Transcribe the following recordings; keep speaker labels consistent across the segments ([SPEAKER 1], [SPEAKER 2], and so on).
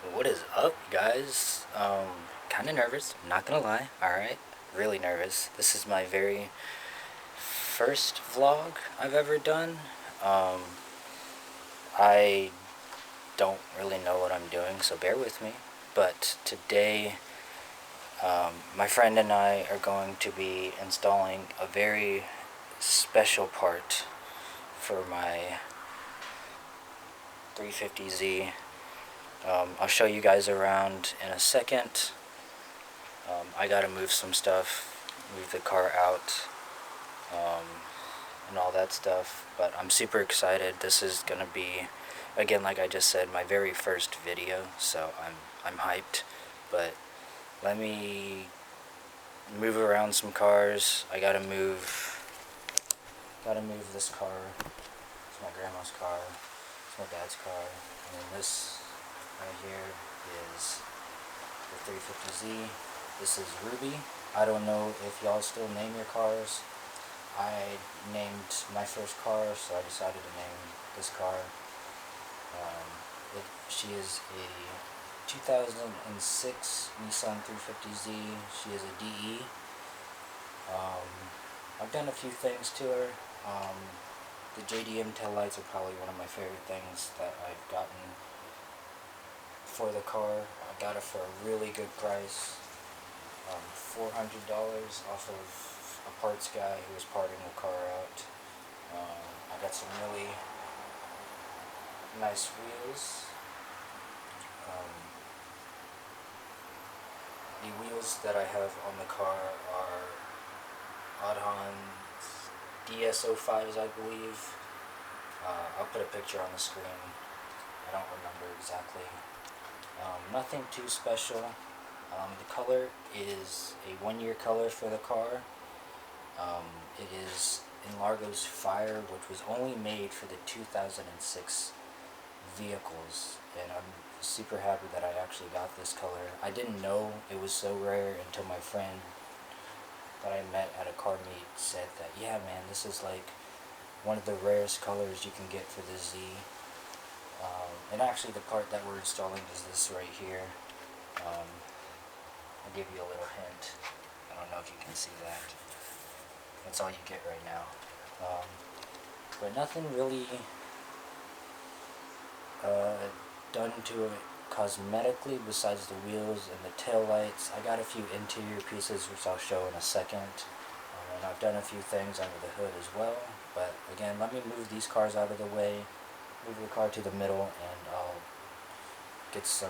[SPEAKER 1] What is up, guys? Kind of nervous, not gonna lie. Alright, really nervous. This is my very first vlog I've ever done. Um, I don't really know what I'm doing, so bear with me. But today, my friend and I are going to be installing a very special part for my 350Z. I'll show you guys around in a second. I gotta move some stuff, move the car out, um, and all that stuff. But I'm super excited. This is gonna be, again, like I just said, my very first video, so I'm hyped. But let me move around some cars. I gotta move this car. It's my grandma's car. It's my dad's car. And then this right here is the 350Z. This is Ruby. I don't know if y'all still name your cars. I named my first car, so I decided to name this car. She is a 2006 Nissan 350Z. She is a DE. I've done a few things to her. The JDM taillights are probably one of my favorite things that I've gotten for the car. I got it for a really good price. $400 off of a parts guy who was parting the car out. I got some really nice wheels. The wheels that I have on the car are Adhan DS05s, I believe. I'll put a picture on the screen. I don't remember exactly. Nothing too special. The color is a 1-year color for the car. It is in Largo's Fire, which was only made for the 2006 vehicles, and I'm super happy that I actually got this color. I didn't know it was so rare until my friend that I met at a car meet said that, yeah man, this is like one of the rarest colors you can get for the Z. And actually the part that we're installing is this right here. I'll give you a little hint. I don't know if you can see that. That's all you get right now. But nothing really done to it cosmetically besides the wheels and the tail lights. I got a few interior pieces which I'll show in a second. And I've done a few things under the hood as well. But again, let me move these cars out of the way, move the car to the middle, and I'll get some,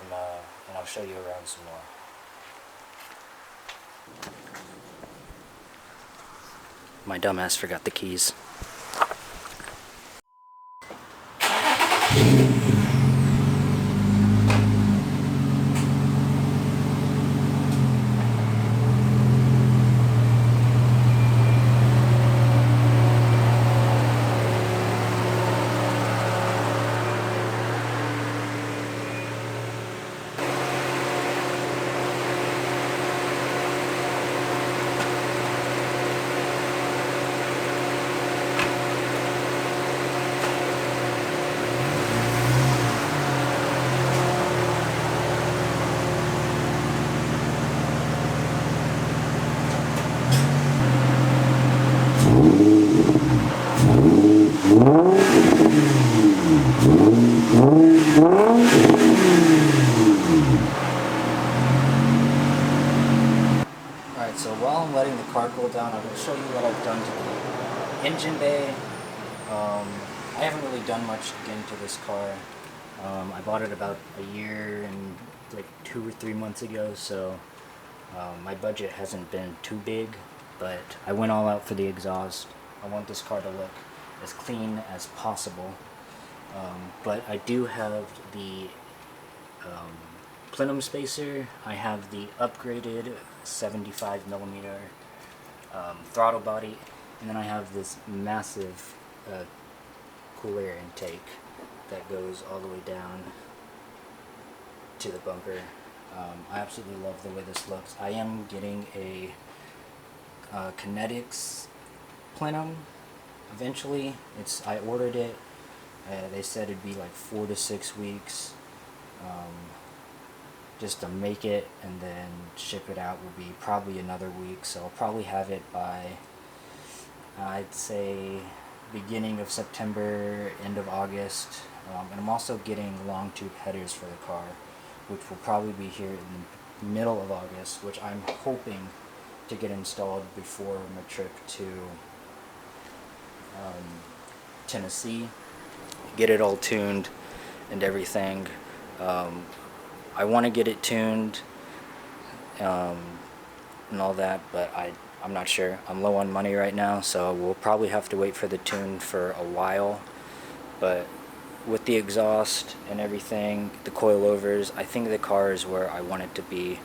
[SPEAKER 1] and I'll show you around some more. My dumbass forgot the keys. Alright, so while I'm letting the car cool down, I'm going to show you what I've done to the engine bay. I haven't really done much again to this car. I bought it about a year and like 2 or 3 months ago, so my budget hasn't been too big, but I went all out for the exhaust. I want this car to look as clean as possible. But I do have the plenum spacer. I have the upgraded 75mm throttle body, and then I have this massive cool air intake that goes all the way down to the bumper. I absolutely love the way this looks. I am getting a Kinetics plenum eventually. I ordered it. They said it'd be like 4 to 6 weeks. just to make it, and then ship it out will be probably another week. So I'll probably have it by, I'd say, beginning of September, end of August. And I'm also getting long tube headers for the car, which will probably be here in the middle of August, which I'm hoping to get installed before my trip to Tennessee. Get it all tuned and everything. I want to get it tuned and all that, but I'm not sure. I'm low on money right now, so we'll probably have to wait for the tune for a while. But with the exhaust and everything, the coilovers, I think the car is where I want it to be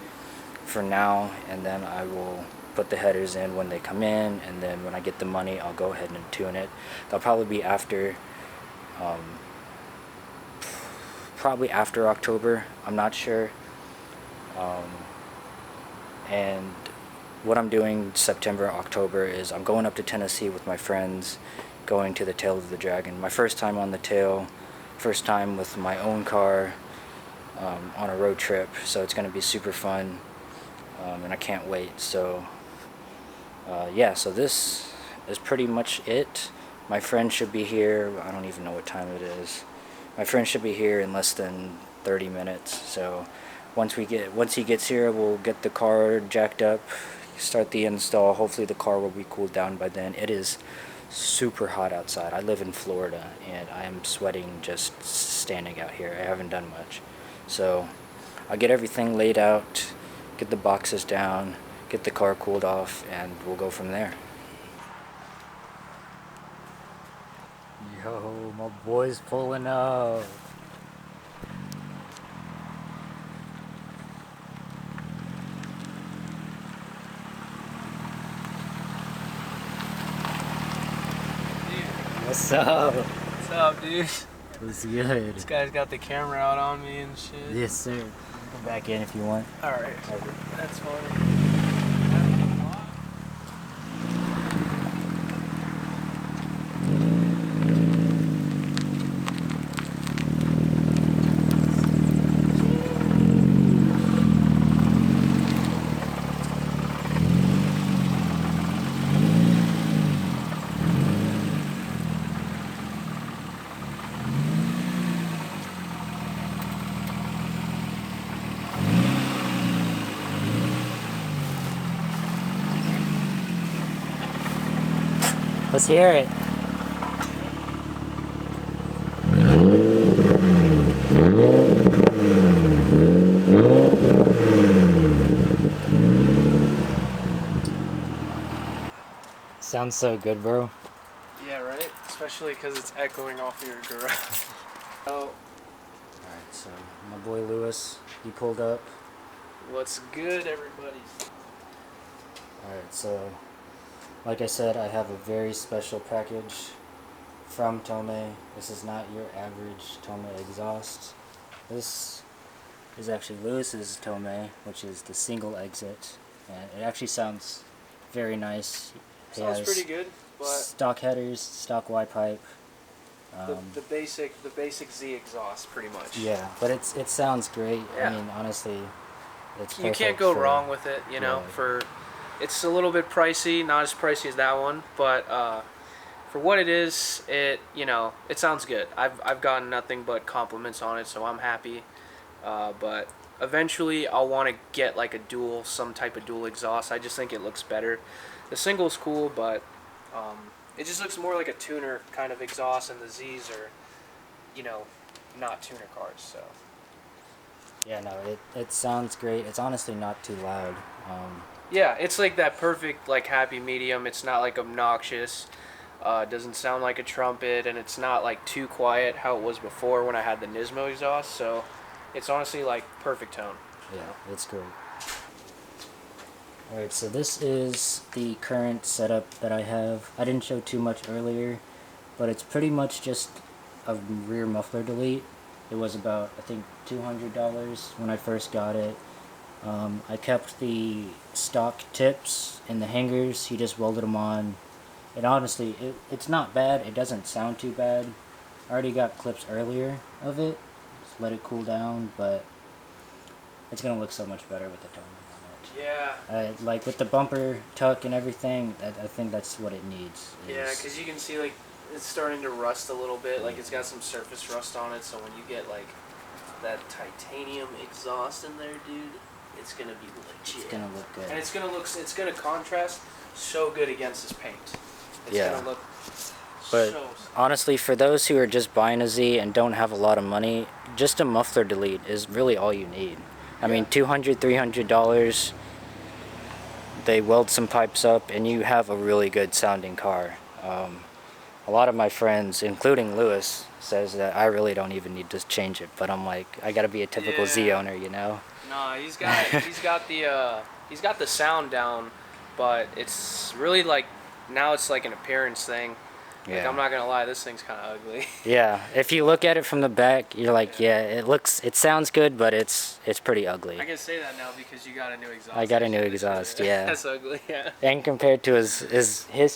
[SPEAKER 1] for now, and then I will put the headers in when they come in, and then when I get the money, I'll go ahead and tune it. That'll probably be after October. I'm not sure. And what I'm doing September, October is I'm going up to Tennessee with my friends, going to the Tail of the Dragon. My first time on the Tail, first time with my own car on a road trip, so it's going to be super fun, and I can't wait. So yeah, so this is pretty much it. My friend should be here. I don't even know what time it is. My friend should be here in less than 30 minutes. So once he gets here, we'll get the car jacked up, start the install. Hopefully the car will be cooled down by then. It is super hot outside. I live in Florida, and I am sweating just standing out here. I haven't done much. So I'll get everything laid out, get the boxes down, get the car cooled off, and we'll go from there. Yo, my boy's pulling up. What's up?
[SPEAKER 2] What's up, dude?
[SPEAKER 1] What's good?
[SPEAKER 2] This guy's got the camera out on me and shit.
[SPEAKER 1] Yes, sir. Come back in if you want.
[SPEAKER 2] Alright. That's funny.
[SPEAKER 1] Let's hear it. Sounds so good, bro.
[SPEAKER 2] Yeah, right? Especially because it's echoing off your garage. Oh.
[SPEAKER 1] Alright, so my boy Lewis, he pulled up.
[SPEAKER 2] What's good, everybody?
[SPEAKER 1] Alright, so like I said, I have a very special package from Tomei. This is not your average Tomei exhaust. This is actually Lewis's Tomei, which is the single exit, and it actually sounds very nice. It
[SPEAKER 2] Sounds
[SPEAKER 1] has
[SPEAKER 2] pretty good, but
[SPEAKER 1] stock headers, stock Y pipe.
[SPEAKER 2] the basic Z exhaust, pretty much.
[SPEAKER 1] Yeah, but it sounds great.
[SPEAKER 2] Yeah.
[SPEAKER 1] I mean, honestly, it's
[SPEAKER 2] You
[SPEAKER 1] perfect
[SPEAKER 2] can't go
[SPEAKER 1] for,
[SPEAKER 2] wrong with it, you know.
[SPEAKER 1] yeah.
[SPEAKER 2] It's a little bit pricey, not as pricey as that one, but for what it is, it sounds good. I've gotten nothing but compliments on it, so I'm happy. But eventually, I'll want to get like some type of dual exhaust. I just think it looks better. The single's cool, but it just looks more like a tuner kind of exhaust, and the Z's are, not tuner cars. So
[SPEAKER 1] Yeah, no, it sounds great. It's honestly not too loud.
[SPEAKER 2] yeah, it's like that perfect like happy medium. It's not like obnoxious. It doesn't sound like a trumpet, and it's not like too quiet how it was before when I had the Nismo exhaust. So it's honestly like perfect tone.
[SPEAKER 1] Yeah, it's great. Alright, so this is the current setup that I have. I didn't show too much earlier, but it's pretty much just a rear muffler delete. It was about, I think, $200 when I first got it. I kept the stock tips in the hangers. He just welded them on. And honestly, it's not bad. It doesn't sound too bad. I already got clips earlier of it. Just let it cool down, but It's gonna look so much better with the Tomei
[SPEAKER 2] Yeah.
[SPEAKER 1] on it. Like with the bumper tuck and everything, I think that's what it needs.
[SPEAKER 2] Yeah, because you can see like it's starting to rust a little bit. Like it's got some surface rust on it. So when you get like that titanium exhaust in there, dude, it's gonna be legit.
[SPEAKER 1] It's gonna look good.
[SPEAKER 2] And it's gonna contrast so good against this paint. It's
[SPEAKER 1] Yeah.
[SPEAKER 2] gonna look
[SPEAKER 1] But
[SPEAKER 2] so.
[SPEAKER 1] honestly, for those who are just buying a Z and don't have a lot of money, just a muffler delete is really all you need. I mean, $200, $300. They weld some pipes up, and you have a really good sounding car. A lot of my friends, including Lewis, says that I really don't even need to change it. But I'm like, I gotta be a typical Z owner, you know?
[SPEAKER 2] No, he's got the sound down, but it's really like now it's like an appearance thing. Like,
[SPEAKER 1] Yeah.
[SPEAKER 2] I'm not gonna lie, this thing's kind of ugly.
[SPEAKER 1] Yeah. If you look at it from the back, you're like, yeah, it sounds good, but it's pretty ugly.
[SPEAKER 2] I can say that now because you got a new exhaust.
[SPEAKER 1] I got a new exhaust, yeah.
[SPEAKER 2] That's ugly, yeah.
[SPEAKER 1] And compared to his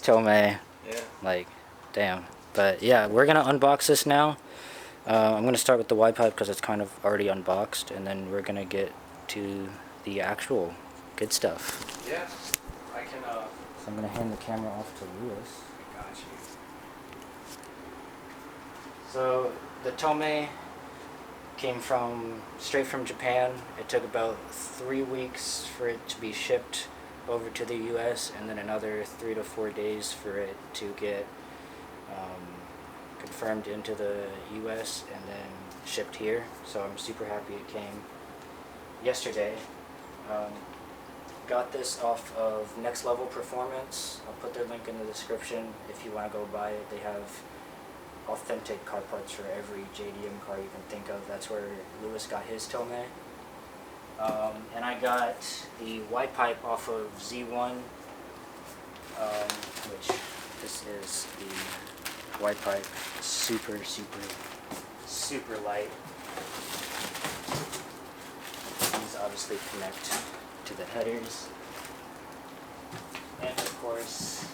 [SPEAKER 1] Tomei,
[SPEAKER 2] Yeah.
[SPEAKER 1] like, damn. But yeah, we're gonna unbox this now. I'm gonna start with the Y pipe because it's kind of already unboxed, and then we're gonna get to the actual good stuff.
[SPEAKER 2] Yeah. I can.
[SPEAKER 1] So I'm gonna hand the camera off to Lewis.
[SPEAKER 2] Got you.
[SPEAKER 1] So the Tomei came straight from Japan. It took about 3 weeks for it to be shipped over to the U.S. and then another 3 to 4 days for it to get confirmed into the U.S. and then shipped here. So I'm super happy it came yesterday. Got this off of Next Level Performance. I'll put their link in the description if you want to go buy it. They have authentic car parts for every JDM car you can think of. That's where Lewis got his Tomei. And I got the Y pipe off of Z1, which this is the Y pipe. Super, super, super light. These obviously connect to the headers. And of course,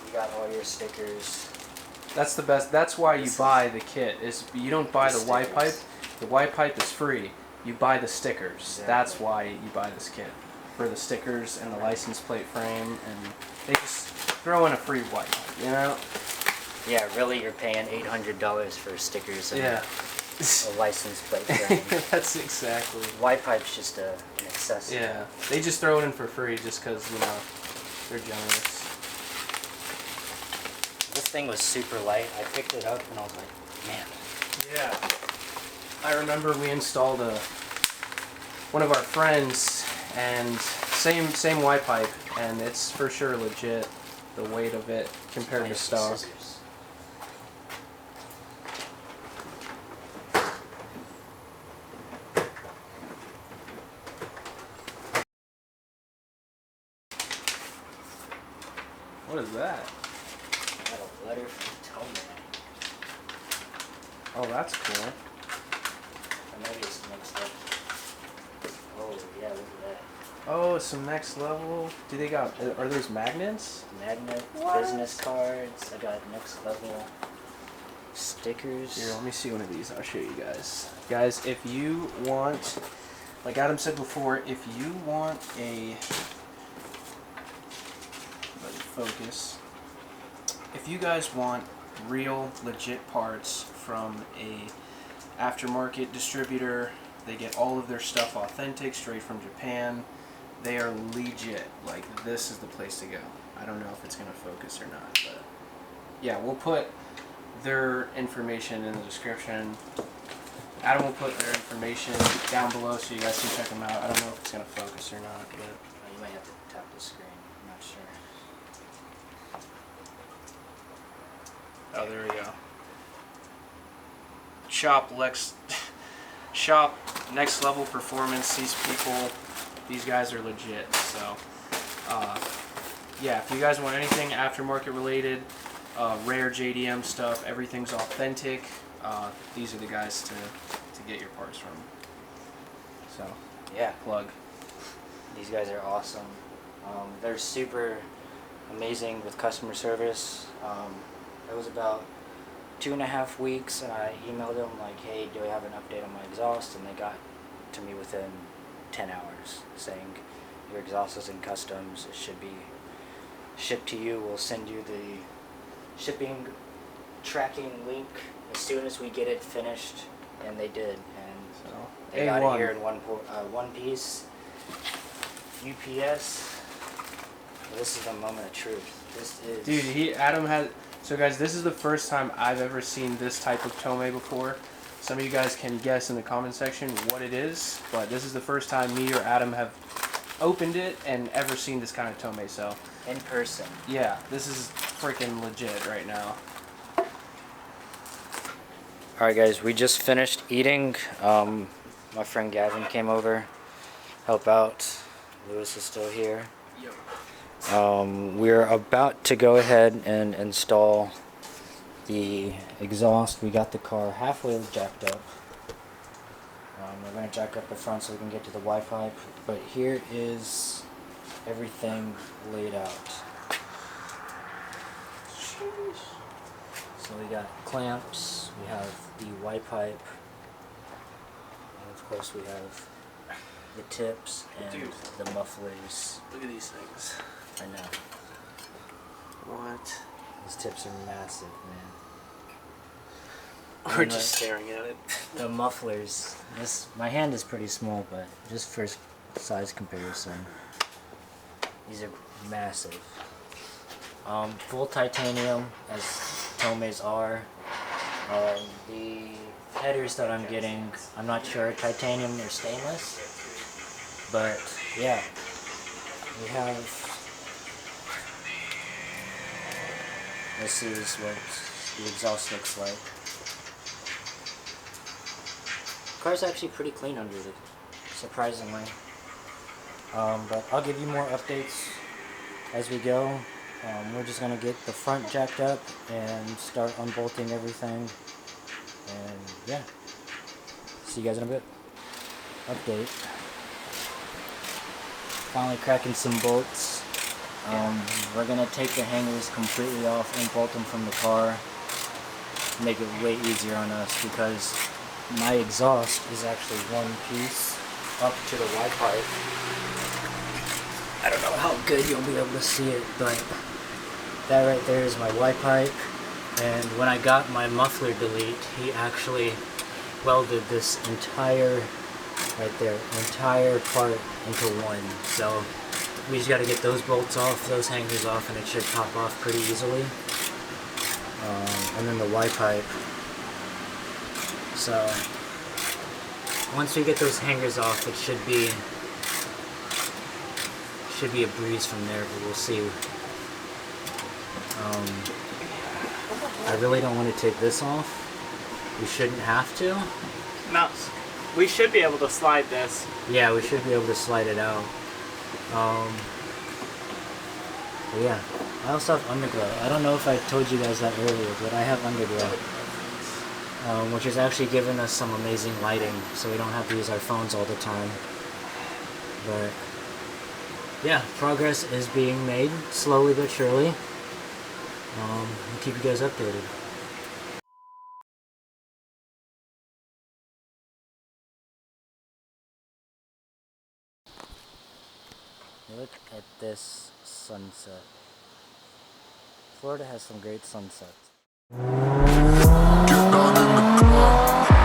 [SPEAKER 1] you got all your stickers.
[SPEAKER 2] That's the best. That's why you buy the kit. Is you don't buy the Y pipe.
[SPEAKER 1] stickers.
[SPEAKER 2] The Y pipe is free. You buy the stickers.
[SPEAKER 1] Exactly.
[SPEAKER 2] That's why you buy this kit. For the stickers and the license plate frame, and they just throw in a free Y pipe. You know?
[SPEAKER 1] Yeah, really, you're paying $800 for stickers and
[SPEAKER 2] Yeah.
[SPEAKER 1] a license plate frame.
[SPEAKER 2] That's exactly.
[SPEAKER 1] Y pipe's just an accessory.
[SPEAKER 2] Yeah. They just throw it in for free just because they're generous.
[SPEAKER 1] This thing was super light. I picked it up and I was like, man.
[SPEAKER 2] Yeah. I remember we installed one of our friends, and same Y pipe, and it's for sure legit. The weight of it compared to stock.
[SPEAKER 1] Scissors.
[SPEAKER 2] What is that?
[SPEAKER 1] I got a letter from Tomei.
[SPEAKER 2] Oh, that's cool.
[SPEAKER 1] Or maybe it's mixed up. Oh, yeah, look at that.
[SPEAKER 2] Oh, some Next Level. Do they got? Are those magnets?
[SPEAKER 1] Magnet,
[SPEAKER 2] What?
[SPEAKER 1] business cards. I got Next Level stickers.
[SPEAKER 2] Here, let me see one of these. I'll show you guys. Guys, if you want, like Adam said before, if you want a, let it focus. If you guys want real, legit parts from a aftermarket distributor, they get all of their stuff authentic, straight from Japan. They are legit. Like, this is the place to go. I don't know if it's going to focus or not, but yeah, we'll put their information in the description. Adam will put their information down below so you guys can check them out. I don't know if it's going to focus or not, but
[SPEAKER 1] Oh, you might have to tap the screen. I'm not sure.
[SPEAKER 2] oh, there we go. Shop Next Level Performance. These guys are legit. So, yeah, if you guys want anything aftermarket related, rare JDM stuff, everything's authentic. These are the guys to get your parts from. So,
[SPEAKER 1] Yeah,
[SPEAKER 2] plug.
[SPEAKER 1] these guys are awesome. They're super amazing with customer service. It was about 2.5 weeks, and I emailed them like, hey, do I have an update on my exhaust? And they got to me within 10 hours, saying your exhaust is in customs. It should be shipped to you. We'll send you the shipping tracking link as soon as we get it finished, and they did, and
[SPEAKER 2] So
[SPEAKER 1] they got it here in one piece. UPS. This is the moment of truth. This is,
[SPEAKER 2] dude. Adam had. So guys, this is the first time I've ever seen this type of Tomei before. Some of you guys can guess in the comment section what it is, but this is the first time me or Adam have opened it and ever seen this kind of Tomei. So
[SPEAKER 1] in person.
[SPEAKER 2] yeah, this is freaking legit right now.
[SPEAKER 1] Alright guys, we just finished eating. My friend Gavin came over, help out. Lewis is still here.
[SPEAKER 2] Yep.
[SPEAKER 1] We're about to go ahead and install the exhaust. We got the car halfway jacked up. We're going to jack up the front so we can get to the Wi-Fi, but here is everything laid out. So we got clamps, we have the Y-pipe, and of course we have the tips and the mufflers.
[SPEAKER 2] Look at these things.
[SPEAKER 1] I know.
[SPEAKER 2] What?
[SPEAKER 1] These tips are massive, man.
[SPEAKER 2] We're just staring at it.
[SPEAKER 1] The mufflers. My hand is pretty small, but just for size comparison, these are massive. Full titanium, as Tomei's are. The headers that I'm getting, I'm not sure, titanium or stainless, but yeah, we have. This is what the exhaust looks like. The car's actually pretty clean under it, surprisingly. But I'll give you more updates as we go. We're just going to get the front jacked up and start unbolting everything. And yeah, see you guys in a bit. Update. Finally cracking some bolts. We're going to take the hangers completely off and bolt them from the car. Make it way easier on us because my exhaust is actually one piece up to the Y-pipe. I don't know how good you'll be able to see it, but that right there is my Y-pipe. And when I got my muffler delete, he actually welded this entire, right there, entire part into one. So we just got to get those bolts off, those hangers off, and it should pop off pretty easily. And then the Y-pipe. So once we get those hangers off, it should be a breeze from there, but we'll see. I really don't want to take this off. We shouldn't have to.
[SPEAKER 2] No, we should be able to slide this.
[SPEAKER 1] Yeah, we should be able to slide it out. But yeah, I also have underglow. I don't know if I told you guys that earlier, but I have underglow. Which has actually given us some amazing lighting, so we don't have to use our phones all the time. But yeah, progress is being made, slowly but surely. I'll keep you guys updated. Look at this sunset. Florida has some great sunsets.
[SPEAKER 3] Get down in the car.